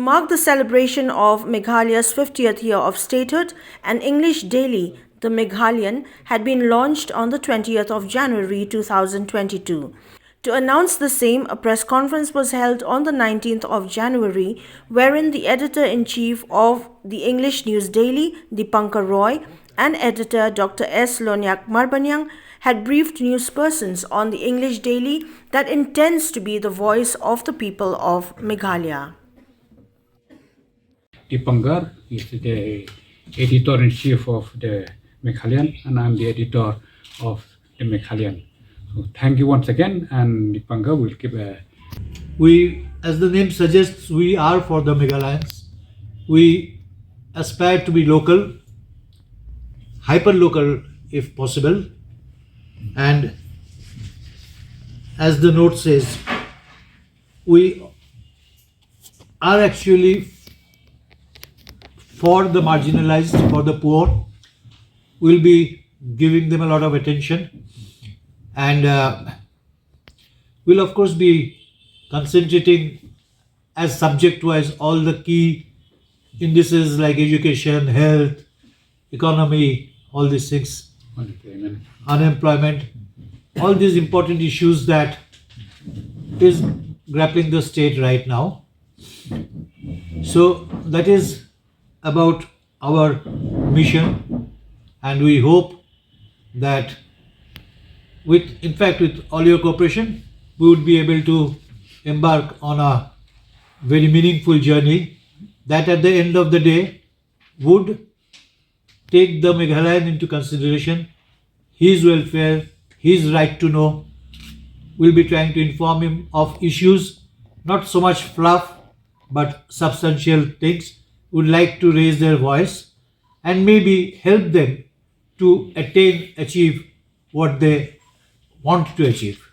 mark the celebration of Meghalaya's 50th year of statehood, an English daily, the Meghalayan, had been launched on the 20th of January 2022. To announce the same, a press conference was held on the 19th of January, wherein the editor-in-chief of the English news daily, DIPANKAR, and editor Dr. LONIAK MARBANIANG had briefed newspersons on the English daily that intends to be the voice of the people of Meghalaya. DIPANKAR is the editor-in-chief of the Meghalayan, and I'm the editor of the Meghalayan. So thank you once again, and DIPANKAR will give a... We, as the name suggests, we are for the Meghalayans. We aspire to be local, hyper-local if possible, and as the note says, we are actually for the marginalized, for the poor. We'll be giving them a lot of attention, and we'll of course be concentrating as subject-wise all the key indices like education, health, economy, all these things, unemployment, all these important issues that is grappling the state right now. So that is about our mission, and we hope that with all your cooperation, we would be able to embark on a very meaningful journey that at the end of the day would take the Meghalayan into consideration, his welfare, his right to know. We'll be trying to inform him of issues, not so much fluff, but substantial things. Would like to raise their voice and maybe help them to achieve what they want to achieve.